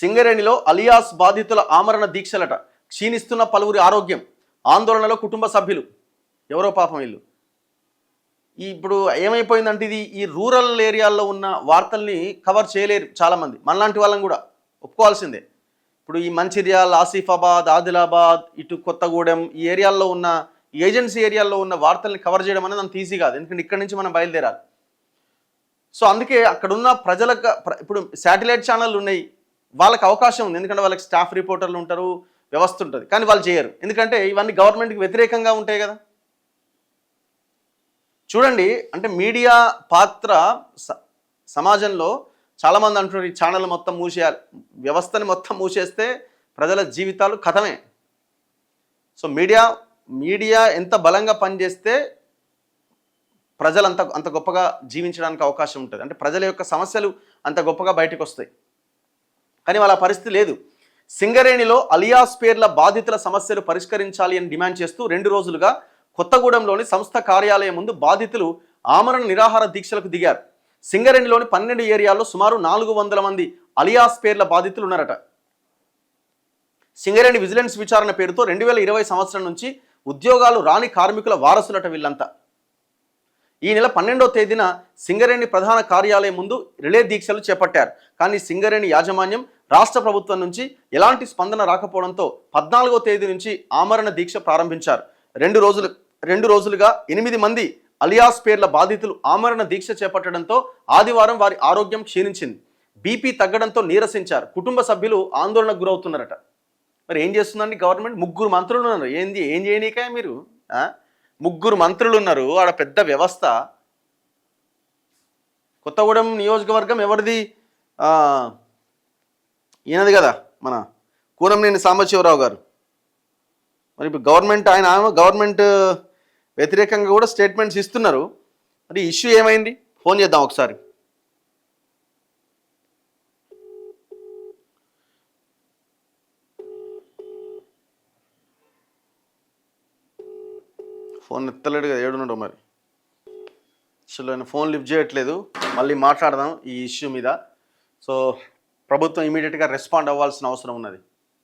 సింగరేణిలో అలియాస్ బాధితుల ఆమరణ దీక్షలట. క్షీణిస్తున్న పలువురి ఆరోగ్యం, ఆందోళనలో కుటుంబ సభ్యులు. ఎవరో పాపం వీళ్ళు. ఇప్పుడు ఏమైపోయిందంటే ఇది ఈ రూరల్ ఏరియాల్లో ఉన్న వార్తల్ని కవర్ చేయలేరు చాలామంది, మనలాంటి వాళ్ళని కూడా ఒప్పుకోవాల్సిందే. ఇప్పుడు ఈ మంచిర్యాల్, ఆసిఫాబాద్, ఆదిలాబాద్, ఇటు కొత్తగూడెం ఈ ఏరియాల్లో ఉన్న ఏజెన్సీ ఏరియాల్లో ఉన్న వార్తల్ని కవర్ చేయడం అనేది అంత ఈజీ కాదు, ఎందుకంటే ఇక్కడి నుంచి మనం బయలుదేరాలి. సో అందుకే అక్కడున్న ప్రజలకు ఇప్పుడు శాటిలైట్ ఛానళ్ళు ఉన్నాయి, వాళ్ళకి అవకాశం ఉంది, ఎందుకంటే వాళ్ళకి స్టాఫ్ రిపోర్టర్లు ఉంటారు, వ్యవస్థ ఉంటుంది. కానీ వాళ్ళు చేయరు, ఎందుకంటే ఇవన్నీ గవర్నమెంట్కి వ్యతిరేకంగా ఉంటాయి కదా. చూడండి, అంటే మీడియా పాత్ర సమాజంలో చాలామంది అంటున్నారు ఈ ఛానల్ మొత్తం మూసేయాలి, వ్యవస్థని మొత్తం మూసేస్తే ప్రజల జీవితాలు కథమే. సో మీడియా ఎంత బలంగా పనిచేస్తే ప్రజలు అంత గొప్పగా జీవించడానికి అవకాశం ఉంటుంది, అంటే ప్రజల యొక్క సమస్యలు అంత గొప్పగా బయటకు వస్తాయి. కానీ వాళ్ళ పరిస్థితి లేదు. సింగరేణిలో అలియాస్ పేర్ల బాధితుల సమస్యలు పరిష్కరించాలి అని డిమాండ్ చేస్తూ 2 రోజులుగా కొత్తగూడెంలోని సంస్థ కార్యాలయం ముందు బాధితులు ఆమరణ నిరాహార దీక్షలకు దిగారు. సింగరేణిలోని 12 ఏరియాల్లో సుమారు 400 మంది అలియాస్ పేర్ల బాధితులు ఉన్నారట. సింగరేణి విజిలెన్స్ విచారణ పేరుతో 2020 సంవత్సరం నుంచి ఉద్యోగాలు రాని కార్మికుల వారసులట వీళ్ళంతా. ఈ నెల 12వ తేదీన సింగరేణి ప్రధాన కార్యాలయం ముందు రిలే దీక్షలు చేపట్టారు. కానీ సింగరేణి యాజమాన్యం రాష్ట్ర ప్రభుత్వం నుంచి ఎలాంటి స్పందన రాకపోవడంతో 14వ తేదీ నుంచి ఆమరణ దీక్ష ప్రారంభించారు. 2 రోజులుగా 8 మంది అలియాస్ పేర్ల బాధితులు ఆమరణ దీక్ష చేపట్టడంతో ఆదివారం వారి ఆరోగ్యం క్షీణించింది. బీపీ తగ్గడంతో నీరసించారు. కుటుంబ సభ్యులు ఆందోళనకు గురవుతున్నారట. మరి ఏం చేస్తుందండి గవర్నమెంట్? 3 మంత్రులు ఉన్నారు, ఏం చేయనీకాయ మీరు? 3 మంత్రులు ఉన్నారు, ఆడ పెద్ద వ్యవస్థ. కొత్తగూడెం నియోజకవర్గం ఎవరిది? ఈయనది కదా, మన కూనంనేని సాంబశివరావు గారు. మరి ఇప్పుడు గవర్నమెంట్ వ్యతిరేకంగా కూడా స్టేట్మెంట్స్ ఇస్తున్నారు. మరి ఇష్యూ ఏమైంది? ఫోన్ చేద్దాం ఒకసారి. ఫోన్ ఎత్తలేడు కదా, ఏడున్నాడు మరి. అసలు ఆయన ఫోన్ లిఫ్ట్ చేయట్లేదు. మళ్ళీ మాట్లాడదాం ఈ ఇష్యూ మీద. సో ప్రభుత్వం ఇమీడియట్గా రెస్పాండ్ అవ్వాల్సిన అవసరం ఉన్నది.